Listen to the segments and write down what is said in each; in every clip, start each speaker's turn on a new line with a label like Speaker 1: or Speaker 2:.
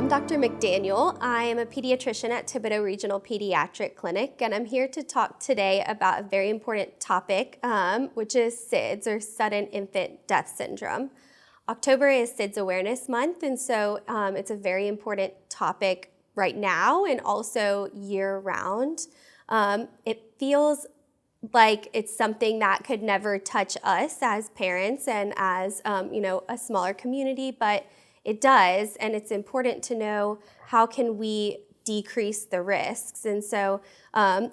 Speaker 1: I'm Dr. McDaniel. I am a pediatrician at Thibodaux Regional Pediatric Clinic, and I'm here to talk today about a very important topic, which is SIDS, or Sudden Infant Death Syndrome. October is SIDS Awareness Month, and so it's a very important topic right now and also year-round. It feels like it's something that could never touch us as parents and as a smaller community, but it does, and it's important to know how can we decrease the risks. And so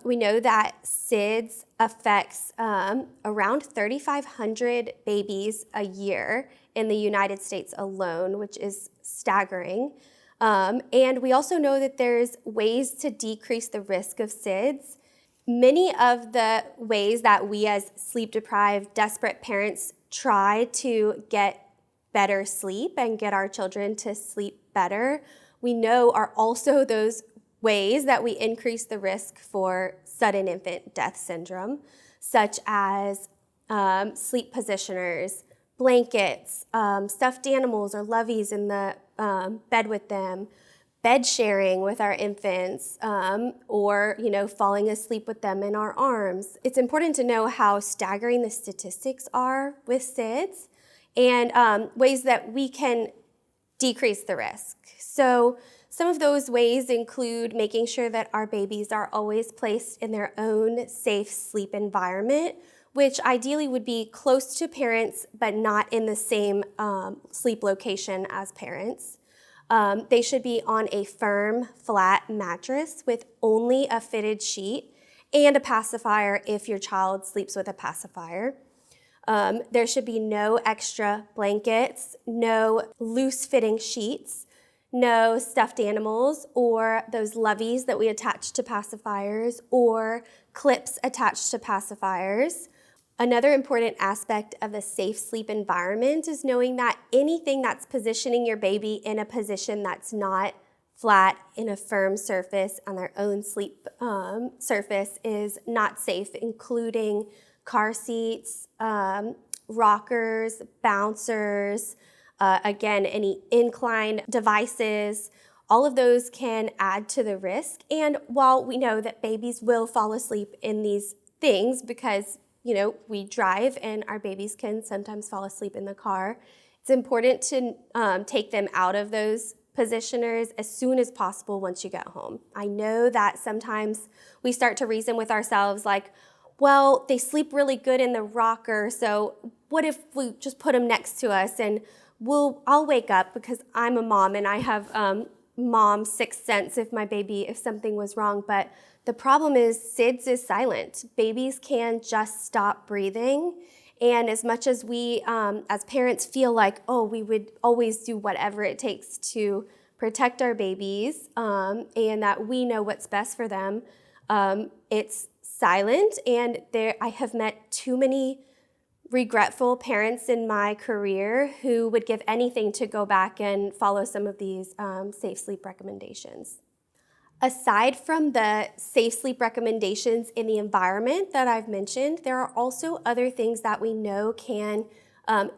Speaker 1: we know that SIDS affects around 3,500 babies a year in the United States alone, which is staggering. And we also know that there's ways to decrease the risk of SIDS. Many of the ways that we as sleep-deprived, desperate parents try to get better sleep and get our children to sleep better, we know are also those ways that we increase the risk for sudden infant death syndrome, such as sleep positioners, blankets, stuffed animals or loveys in the bed with them, bed sharing with our infants, or falling asleep with them in our arms. It's important to know how staggering the statistics are with SIDS and ways that we can decrease the risk. So some of those ways include making sure that our babies are always placed in their own safe sleep environment, which ideally would be close to parents but not in the same sleep location as parents. They should be on a firm, flat mattress with only a fitted sheet and a pacifier if your child sleeps with a pacifier. There should be no extra blankets, no loose-fitting sheets, no stuffed animals or those loveys that we attach to pacifiers or clips attached to pacifiers. Another important aspect of a safe sleep environment is knowing that anything that's positioning your baby in a position that's not flat in a firm surface on their own sleep surface is not safe, including car seats, rockers, bouncers, again, any incline devices. All of those can add to the risk. And while we know that babies will fall asleep in these things because we drive and our babies can sometimes fall asleep in the car, it's important to take them out of those positioners as soon as possible once you get home. I know that sometimes we start to reason with ourselves like, well, they sleep really good in the rocker, so what if we just put them next to us and I'll wake up because I'm a mom and I have mom's sixth sense if something was wrong. But the problem is SIDS is silent. Babies can just stop breathing. And as much as we as parents feel like, we would always do whatever it takes to protect our babies and that we know what's best for them, it's silent. And I have met too many regretful parents in my career who would give anything to go back and follow some of these safe sleep recommendations. Aside from the safe sleep recommendations in the environment that I've mentioned, there are also other things that we know can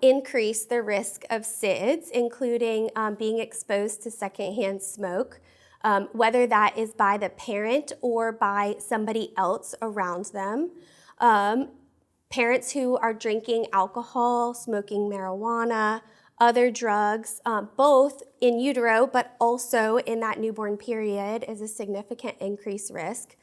Speaker 1: increase the risk of SIDS, including being exposed to secondhand smoke, whether that is by the parent or by somebody else around them. Parents who are drinking alcohol, smoking marijuana, other drugs, both in utero but also in that newborn period is a significant increased risk.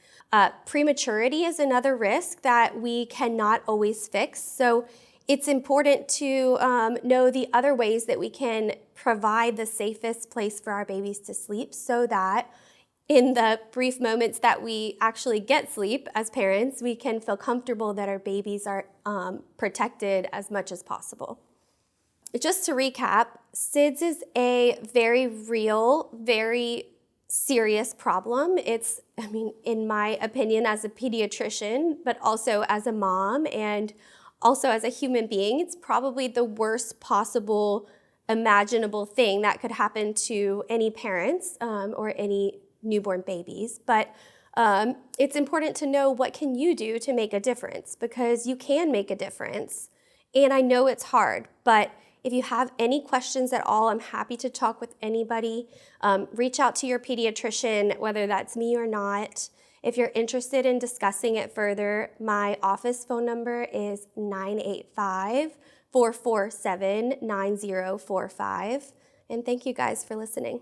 Speaker 1: Prematurity is another risk that we cannot always fix. So it's important to know the other ways that we can provide the safest place for our babies to sleep so that in the brief moments that we actually get sleep as parents, we can feel comfortable that our babies are protected as much as possible. Just to recap, SIDS is a very real, very serious problem. It's, in my opinion, as a pediatrician, but also as a mom and also as a human being, it's probably the worst possible imaginable thing that could happen to any parents or any newborn babies. But it's important to know what can you do to make a difference, because you can make a difference. And I know it's hard, but If you have any questions at all, I'm happy to talk with anybody. Reach out to your pediatrician, whether that's me or not. If you're interested in discussing it further, my office phone number is 985-447-9045. And thank you guys for listening.